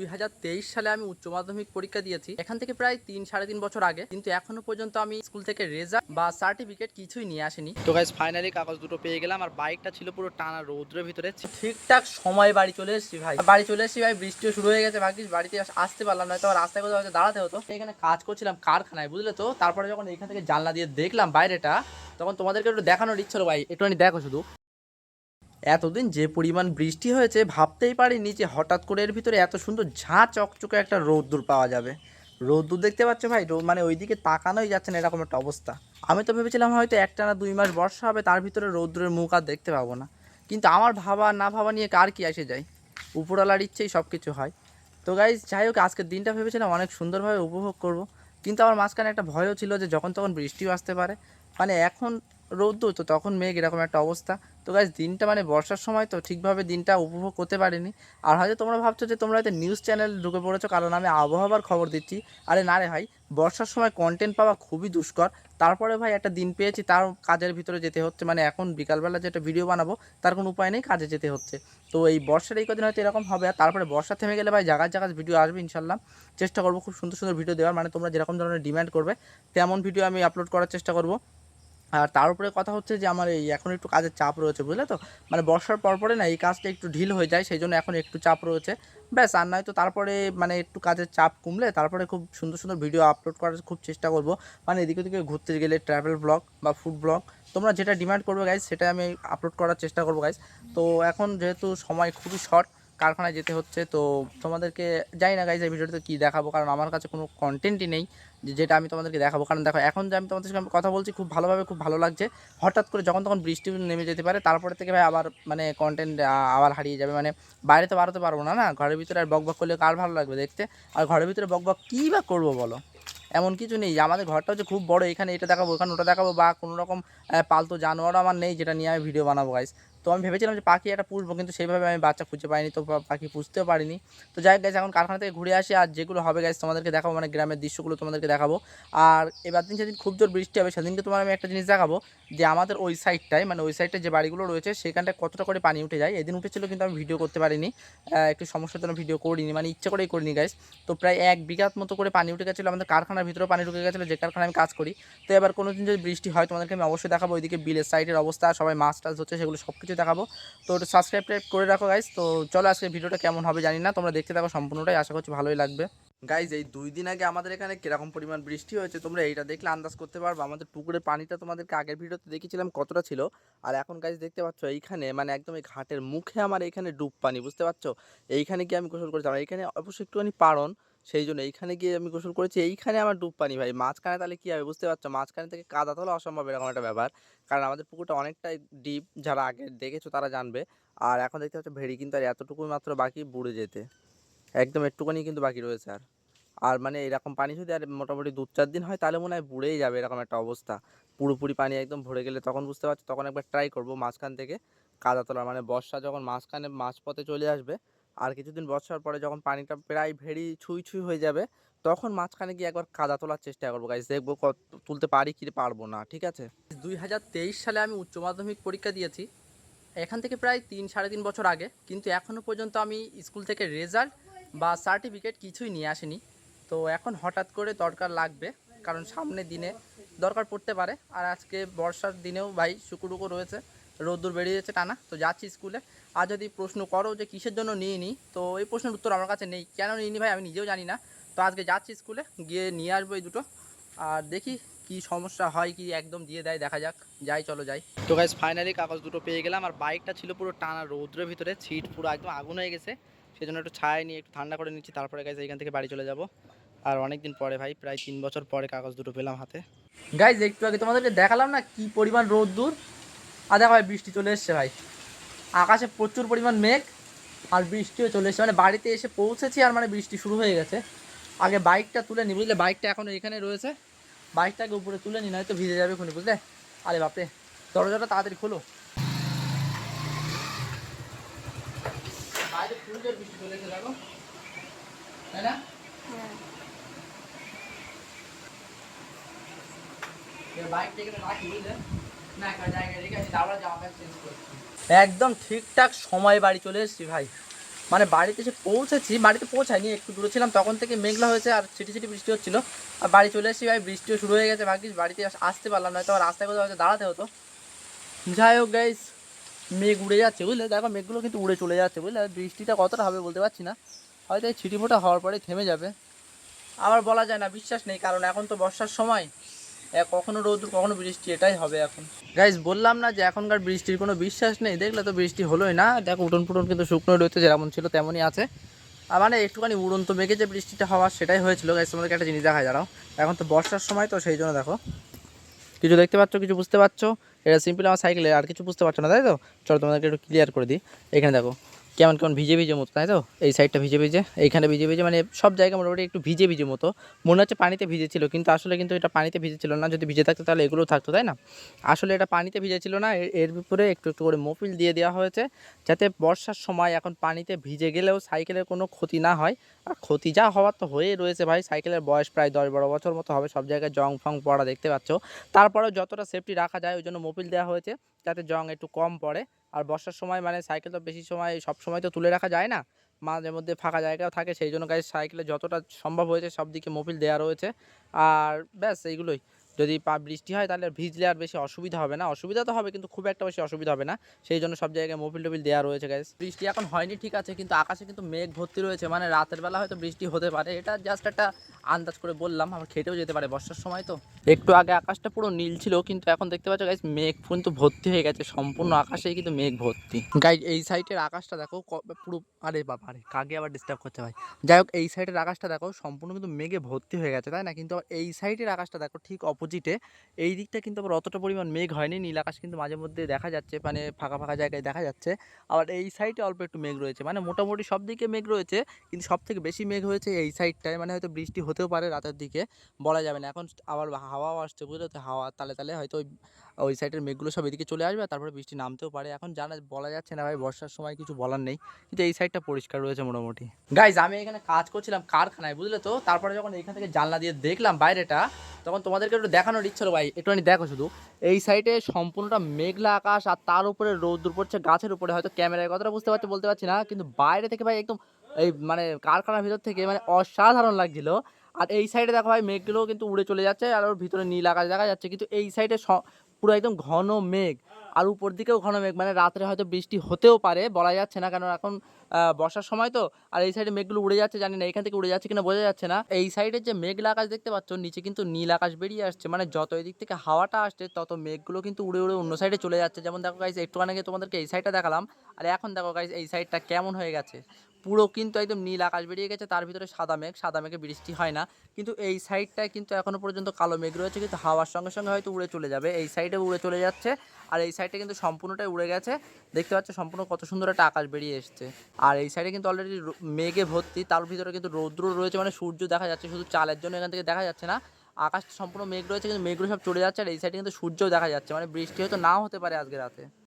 2023 সালে আমি উচ্চ মাধ্যমিক পরীক্ষা দিয়েছি। এখান থেকে প্রায় 3-3.5 বছর আগে, কিন্তু এখনো পর্যন্ত আমি স্কুল থেকে রেজাল্ট বা সার্টিফিকেট কিছুই নিয়ে আসিনি। তো গাইস ফাইনালি কাগজ দুটো পেয়ে গেলাম, আর বাইকটা ছিল পুরো টানা রৌদ্রের ভিতরে। ঠিকঠাক সময় বাড়ি চলে এসেছি ভাই। বৃষ্টিও শুরু হয়ে গেছে, ভাগ্যিস বাড়িতে আসতে পারলাম না, তো রাস্তায় কোথাও হয়তো দাঁড়াতে হতো। এখানে কাজ করছিলাম কারখানায়, বুঝলে তো। তারপরে যখন এখান থেকে জানলা দিয়ে দেখলাম বাইরেটা, তখন তোমাদেরকে একটু দেখানোর ইচ্ছা হলো। ভাই একটুখানি দেখো শুধু। এতদিন যে পরিমাণ বৃষ্টি হয়েছে ভাবতেই পারিনি যে হঠাৎ করে এর ভিতরে এত সুন্দর ঝাঁ চকচকে একটা রোদ্দুর পাওয়া যাবে। রোদ্দুর দেখতে পাচ্ছ ভাই, মানে ওইদিকে তাকানোই যাচ্ছে না, এরকম একটা অবস্থা। আমি তো ভেবেছিলাম হয়তো একটানা 2 মাস বর্ষা হবে, তার ভিতরে রৌদ্রের মুখ আর দেখতে পাবো না। কিন্তু আমার ভাবা না ভাবা নিয়ে কার কি আসে যায়, উপরওয়ালার ইচ্ছেই সব কিছু হয়। তো গাইজ যাই হোক, আজকের দিনটা ভেবেছিলাম অনেক সুন্দরভাবে উপভোগ করব, কিন্তু আমার মাঝখানে একটা ভয়ও ছিল যে যখন তখন বৃষ্টিও আসতে পারে। মানে এখন রৌদ্র তো তখন মেঘ, এরকম একটা অবস্থা। তো গাইজ দিনটা মানে বর্ষার সময় তো ঠিকভাবে দিনটা উপভোগ করতে পারিনি। আর হয়তো তোমরা ভাবছো যে তোমরা হয়তো নিউজ চ্যানেল ঢুকে পড়েছো কারণ আমি আবহাওয়ার খবর দিচ্ছি। আরে না রে ভাই, বর্ষার সময় কন্টেন্ট পাওয়া খুবই দুষ্কর। তারপরে ভাই একটা দিন পেয়েছি, তার কাজের ভিতরে যেতে হচ্ছে। মানে এখন বিকালবেলা যেটা ভিডিও বানাবো তার কোনো উপায় নেই, কাজে যেতে হচ্ছে। তো এই বর্ষার এই কদিন হয়তো এরকম হবে, আর তারপরে বর্ষা থেমে গেলে ভাই জায়গায় জায়গায় ভিডিও আসবে ইনশাল্লাহ। চেষ্টা করবো খুব সুন্দর সুন্দর ভিডিও দেওয়ার, মানে তোমরা যেরকম ধরনের ডিমান্ড করবে তেমন ভিডিও আমি আপলোড করার চেষ্টা করব। আর তার উপরে কথা হচ্ছে যে আমার এই এখন একটু কাজের চাপ রয়েছে, বুঝলে তো। মানে বর্ষার পরে না এই কাজটা একটু ঢিল হয়ে যায়, সেই জন্য এখন একটু চাপ রয়েছে। ব্যাস, আর নয় তো তারপরে মানে একটু কাজের চাপ কমলে তারপরে খুব সুন্দর সুন্দর ভিডিও আপলোড করার খুব চেষ্টা করব। মানে এদিকে ওদিকে ঘুরতে গেলে ট্রাভেল ব্লগ বা ফুড ব্লগ, তোমরা যেটা ডিমান্ড করবে গাইজ সেটা আমি আপলোড করার চেষ্টা করবো গাইজ। তো এখন যেহেতু সময় খুবই শর্ট, কারখানায় যেতে হচ্ছে, তো তোমাদেরকে জানি না গাইজ এই ভিডিওতে কী দেখাবো, কারণ আমার কাছে কোনো কন্টেন্টই নেই যেটা আমি তোমাদেরকে দেখাবো। কারণ দেখো, এখন যে আমি তোমাদের সঙ্গে কথা বলছি খুব ভালোভাবে, খুব ভালো লাগছে। হঠাৎ করে যখন তখন বৃষ্টি নেমে যেতে পারে, তারপরে থেকে ভাই আবার মানে কন্টেন্ট আবার হারিয়ে যাবে। মানে বাইরে তো বাড়াতে পারবো না, ঘরের ভিতরে আর বক বক করলে কার ভালো লাগবে দেখতে। আর ঘরের ভিতরে বক বক কী বা করবো বলো, এমন কিছু নেই। আমাদের ঘরটা হচ্ছে খুব বড়, এখানে এটা দেখাবো, ওখানে ওটা দেখাবো, বা কোনো রকম পালতু জানোয়ারও আমার নেই যেটা নিয়ে আমি ভিডিও বানাবো গাইস। তো আমি ভেবেছিলাম যে পাখি একটা পুষবো, কিন্তু সেইভাবে আমি বাচ্চা খুঁজে পাইনি, তো পাখি পুষতেও পারিনি। তো যাই হোক গাইস, এখন কারখানা থেকে ঘুরে আসি, আর যেগুলো হবে গাইস তোমাদেরকে দেখাবো, মানে গ্রামের দৃশ্যগুলো তোমাদেরকে দেখাবো। আর এবার দিন যেদিন খুব জোর বৃষ্টি হবে সেদিনকে তোমার আমি একটা জিনিস দেখাবো, যে আমাদের ওই সাইডটায়, মানে ওই সাইডটায় যে বাড়িগুলো রয়েছে সেখানটায় কতটা করে পানি উঠে যায়। এদিন উঠেছিল কিন্তু আমি ভিডিও করতে পারিনি, একটু সমস্যার জন্য ভিডিও করিনি, মানে ইচ্ছে করেই করিনি গাইস। তো প্রায় 1 বিঘার মতো করে পানি উঠে গেছিলো, আমাদের কারখানার ভিতরেও পানি ঢুকে গেছিলো, যে কারখানায় আমি কাজ করি। তো এবার কোনো দিন যদি বৃষ্টি হয় তোমাদেরকে আমি অবশ্যই দেখাবো, ওইদিকে বিলের সাইডের অবস্থা, সবাই মাছ টাছ হচ্ছে, সেগুলো সব কিছু দেখাবো। তো ওটা সাবস্ক্রাইব করে রাখো গাইস। তো চলো আজকে ভিডিওটা কেমন হবে জানি না, তোমরা দেখতে থাকো সম্পূর্ণটাই, আশা করছি ভালোই লাগবে। গাইজ এই 2 দিন আগে আমাদের এখানে কিরকম পরিমাণ বৃষ্টি হয়েছে তোমরা এইটা দেখলে আন্দাজ করতে পারবো। আমাদের পুকুরের পানিটা তোমাদেরকে আগের ভিডিওতে দেখিয়েছিলাম কতটা ছিল, আর এখন গাইজ দেখতে পাচ্ছ এইখানে মানে একদম এই ঘাটের মুখে আমার এইখানে ডুব পানি, বুঝতে পারছো। এইখানে গিয়ে আমি গোসল করেছি, আমার এইখানে অবশ্যই একটুখানি পারন, সেই জন্য এইখানে গিয়ে আমি গোসল করেছি। এইখানে আমার ডুব পানি ভাই, মাঝখানে তাহলে কী হবে বুঝতে পারছো, মাঝখানে থেকে কাদা তোলা অসম্ভব এরকম একটা ব্যাপার। কারণ আমাদের পুকুরটা অনেকটাই ডিপ, যারা আগে দেখেছো তারা জানবে। আর এখন দেখতে পাচ্ছ ভেড়ি কিন্তু আর এতটুকুই মাত্র বাকি বুড়ে যেতে, একদম একটুখানি কিন্তু বাকি রয়েছে। আর আর মানে এরকম পানি যদি আর মোটামুটি 2-4 দিন হয় তাহলে মনে হয় বুড়েই যাবে, এরকম একটা অবস্থা। পুরোপুরি পানি একদম ভরে গেলে তখন বুঝতে পারছি, তখন একবার ট্রাই করবো মাঝখান থেকে কাদা তোলার। মানে বর্ষা যখন মাঝখানে মাঝপথে চলে আসবে, আর কিছুদিন বর্ষার পরে যখন পানিটা প্রায় ভেড়ি ছুঁই ছুঁই হয়ে যাবে, তখন মাঝখানে গিয়ে একবার কাদা তোলার চেষ্টা করবো গাইস, দেখবো কত তুলতে পারি কি পারবো না, ঠিক আছে। 2023 সালে আমি উচ্চ মাধ্যমিক পরীক্ষা দিয়েছি, এখান থেকে প্রায় 3-3.5 বছর আগে, কিন্তু এখনও পর্যন্ত আমি স্কুল থেকে রেজাল্ট বা সার্টিফিকেট কিছুই নিয়ে আসিনি। তো এখন হঠাৎ করে দরকার লাগবে, কারণ সামনের দিনে দরকার পড়তে পারে। আর আজকে বর্ষার দিনেও ভাই শুকুটুকু রয়েছে, রোদ্দুর বেরিয়েছে টানা, তো যাচ্ছি স্কুলে। আর যদি প্রশ্ন করো যে কিসের জন্য নিয়ে নিই, তো এই প্রশ্নের উত্তর আমার কাছে নেই, কেন নিয়ে নিই ভাই আমি নিজেও জানি না। তো আজকে যাচ্ছি স্কুলে, গিয়ে নিয়ে আসবো এই দুটো, আর দেখি কি সমস্যা হয়, কি একদম দিয়ে দেয়, দেখা যাক। যাই, চলো যাই। তো গাইস ফাইনালি কাগজ দুটো পেয়ে গেলাম, আর বাইকটা ছিল পুরো টানা রৌদ্রের ভিতরে, সিট পুরো একদম আগুন হয়ে গেছে, সেই জন্য একটু ছায়া নিয়ে একটু ঠান্ডা করে নিচ্ছি, তারপরে গাইস এখান থেকে বাড়ি চলে যাব। আর অনেক দিন পরে ভাই, প্রায় 3 বছর পরে কাগজ দুটো পেলাম হাতে। গাইস একটু আগে তোমাদেরকে দেখালাম না কি পরিমাণ রোদ্দুর, আর দেখো ভাই বৃষ্টি চলে এসছে ভাই, আকাশে প্রচুর পরিমাণ মেঘ, আর বৃষ্টিও চলে এসছে। মানে বাড়িতে এসে পৌঁছেছি আর মানে বৃষ্টি শুরু হয়ে গেছে। আগে বাইকটা তুলে নি, বুঝলে, বাইকটা এখনো এখানে রয়েছে, বাইকটাকে উপরে তুলে নি, নয়তো ভিজে যাবে খুনি, বুঝলে। আরে বাপরে, দরজাটা তাড়াতাড়ি খোলো, বাইরে ফুল জোর বৃষ্টি চলে এসে দেখো, তাই না? বাইকটা এখানে রাখি, বুঝলে, না একটা জায়গায় রেখে আসি, তারপরে জামা প্যান্ট চেঞ্জ করছি। একদম ঠিকঠাক সময় বাড়ি চলে এসেছি ভাই, মানে বাড়িতে এসে পৌঁছেছি, বাড়িতে পৌঁছায়নি, একটু দূরে ছিলাম, তখন থেকে মেঘলা হয়েছে আর ছিটি ছিটি বৃষ্টি হচ্ছিল। আর বাড়ি চলে এসেছি ভাই, বৃষ্টিও শুরু হয়ে গেছে, ভাগ্যিস বাড়িতে আসতে পারলাম না, তো রাস্তায় কোথাও হয়তো দাঁড়াতে হতো। যাই হোক গাইস, মেঘ উড়ে যাচ্ছে বুঝলে, দেখো মেঘগুলো কিন্তু উড়ে চলে যাচ্ছে বুঝলে। বৃষ্টিটা কতটা হবে বলতে পারছি না, হয়তো এই ছিটিফোঁটা হওয়ার পরেই থেমে যাবে। আবার বলা যায় না, বিশ্বাস নেই, কারণ এখন তো বর্ষার সময়, কখনো রোদ কখনো বৃষ্টি, এটাই হবে এখন। গাইজ বললাম না যে এখনকার বৃষ্টির কোনো বিশ্বাস নেই, দেখলে তো বৃষ্টি হলোই না। দেখো উঠোন ফুটন কিন্তু শুকনো রয়েছে, যেমন ছিল তেমনই আছে। আর মানে একটুখানি উড়ন্ত মেঘে যে বৃষ্টিটা হওয়ার সেটাই হয়েছিল। গাইজ তোমাদেরকে একটা জিনিস দেখায় দাঁড়াও, এখন তো বর্ষার সময়, তো সেই জন্য দেখো কিছু দেখতে পাচ্ছ, কিছু বুঝতে পারছো? এটা সিম্পল আমার সাইকেলে, আর কিছু বুঝতে পারছো না তাই তো? চলো তোমাদেরকে একটু ক্লিয়ার করে দিই। এখানে দেখো কেমন কেমন ভিজে ভিজে মতো, তাই তো? এই সাইডটা ভিজে ভিজে, এইখানে ভিজে ভিজে, মানে সব জায়গা মোটামুটি একটু ভিজে ভিজে মতো মনে হচ্ছে পানিতে ভিজেছিল, কিন্তু আসলে কিন্তু এটা পানিতে ভিজেছিল না। যদি ভিজে থাকতো তাহলে এগুলো থাকতো, তাই না? আসলে এটা পানিতে ভিজেছিল না, এর উপরে একটু একটু করে মোবিল দিয়ে দেওয়া হয়েছে, যাতে বর্ষার সময় এখন পানিতে ভিজে গেলেও সাইকেলের কোনো ক্ষতি না হয়। আর ক্ষতি যা হওয়ার তো হয়েই রয়েছে ভাই, সাইকেলের বয়স প্রায় 10-12 বছর মতো হবে, সব জায়গায় জং ফং পড়া দেখতে পাচ্ছ। তারপরেও যতটা সেফটি রাখা যায় ওই জন্য মোবিল দেওয়া হয়েছে, যাতে জং একটু কম পড়ে। আর বর্ষার সময় মানে সাইকেল তো বেশি সময় সব সময় তো তুলে রাখা যায় না, মাঝে মধ্যে ফাঁকা জায়গাও থাকে, সেই জন্য গাড়ি সাইকেলে যতটা সম্ভব হয়েছে সব দিকে মোবিল দেওয়া রয়েছে। আর ব্যাস এইগুলোই। যদি বৃষ্টি হয় তাহলে ভিজলে আর বেশি অসুবিধা হবে না, অসুবিধা তো হবে কিন্তু খুব একটা বেশি অসুবিধা হবে না, সেই জন্য সব জায়গায় মোবিল টোবিল দেওয়া রয়েছে গাইস। বৃষ্টি এখন হয়নি ঠিক আছে, কিন্তু আকাশে কিন্তু মেঘ ভর্তি রয়েছে, মানে রাতের বেলা হয়তো বৃষ্টি হতে পারে, এটা জাস্ট একটা আন্দাজ করে বললাম, আবার খেটেও যেতে পারে বর্ষার সময় তো। একটু আগে আকাশটা পুরো নীল ছিল, কিন্তু এখন দেখতে পাচ্ছ গাইস মেঘ কিন্তু ভর্তি হয়ে গেছে, সম্পূর্ণ আকাশেই কিন্তু মেঘ ভর্তি। গাইস এই সাইডের আকাশটা দেখো পুরো, আরে বাবা আরে কাকে আবার ডিস্টার্ব করতে ভাই। যাই হোক এই সাইডের আকাশটা দেখো সম্পূর্ণ কিন্তু মেঘে ভর্তি হয়ে গেছে, তাই না? কিন্তু এই সাইডের আকাশটা দেখো ঠিক অপোজিটে, এই দিকটা কিন্তু আবার অতটা পরিমাণ মেঘ হয়নি, নীল আকাশ কিন্তু মাঝে মধ্যে দেখা যাচ্ছে, মানে ফাঁকা ফাঁকা জায়গায় দেখা যাচ্ছে। আবার এই সাইডে অল্প একটু মেঘ রয়েছে, মানে মোটামুটি সব দিকে মেঘ রয়েছে, কিন্তু সব থেকে বেশি মেঘ হয়েছে এই সাইডটায়, মানে হয়তো বৃষ্টি হতেও পারে রাতের দিকে, বলা যাবে না। এখন আবার হাওয়াও আসছে বুঝলে তো, হাওয়া তালে তালে হয়তো ওই সাইডের মেঘগুলো সব এদিকে চলে আসবে, তারপরে বৃষ্টি নামতেও পারে, এখন বলা যাচ্ছে না ভাই, বর্ষার সময় কিছু বলার নেই। কিন্তু এই সাইডটা পরিষ্কার রয়েছে মোটামুটি। গাইজ আমি এখানে কাজ করছিলাম কারখানায় বুঝলে তো, তারপরে যখন এখান থেকে জানলা দিয়ে দেখলাম বাইরেটা, তখন তোমাদেরকে একটু দেখানোর ইচ্ছা হলো ভাই, একটুখানি দেখো শুধু। এই সাইডে সম্পূর্ণটা মেঘলা আকাশ, আর তার উপরে রোদ্দুর পড়ছে গাছের উপরে, হয়তো ক্যামেরায় কতটা বুঝতে পারছো বলতে পারছি না, কিন্তু বাইরে থেকে ভাই একদম এই মানে কারখানার ভিতর থেকে মানে অসাধারণ লাগছিল। আর এই সাইডে দেখো ভাই মেঘগুলোও কিন্তু উড়ে চলে যাচ্ছে, আর ওর ভিতরে নীল আকাশ দেখা যাচ্ছে, কিন্তু এই সাইডে পুরো একদম ঘন মেঘ, আর উপর দিকেও ঘন মেঘ, মানে রাত্রে হয়তো বৃষ্টি হতেও পারে, বলা যাচ্ছে না, কারণ এখন বর্ষার সময় তো। আর এই সাইডে মেঘগুলো উড়ে যাচ্ছে, জানি না এখান থেকে উড়ে যাচ্ছে কিনা বোঝা যাচ্ছে না। এই সাইডের যে মেঘলা আকাশ দেখতে পাচ্ছ, নিচে কিন্তু নীল আকাশ বেরিয়ে আসছে, মানে যত এদিক থেকে হাওয়াটা আসছে তত মেঘগুলো কিন্তু উড়ে উড়ে অন্য সাইডে চলে যাচ্ছে। যেমন দেখো গাইস একটু আগে তোমাদেরকে এই সাইডটা দেখালাম, আর এখন দেখো গাইস এই সাইডটা কেমন হয়ে গেছে, পুরো কিন্তু একদম নীল আকাশ বেরিয়ে গেছে, তার ভিতরে সাদা মেঘ, সাদা মেঘে বৃষ্টি হয় না। কিন্তু এই সাইডটায় কিন্তু এখনো পর্যন্ত কালো মেঘ রয়েছে, কিন্তু হাওয়ার সঙ্গে সঙ্গে হয়তো উড়ে চলে যাবে, এই সাইডে উড়ে চলে যাচ্ছে। আর এই সাইডটা কিন্তু সম্পূর্ণটাই উড়ে গেছে, দেখতে পাচ্ছ সম্পূর্ণ কত সুন্দর একটা আকাশ বেরিয়ে এসছে। আর এই সাইডে কিন্তু অলরেডি মেঘে ভর্তি, তার ভিতরে কিন্তু রৌদ্র রয়েছে, মানে সূর্য দেখা যাচ্ছে, শুধু চালের জন্য এখান থেকে দেখা যাচ্ছে না। আকাশ সম্পূর্ণ মেঘ রয়েছে, কিন্তু মেঘগুলো সব চলে যাচ্ছে, আর এই সাইডে কিন্তু সূর্যও দেখা যাচ্ছে, মানে বৃষ্টি হয়তো নাও হতে পারে আজকে রাতে।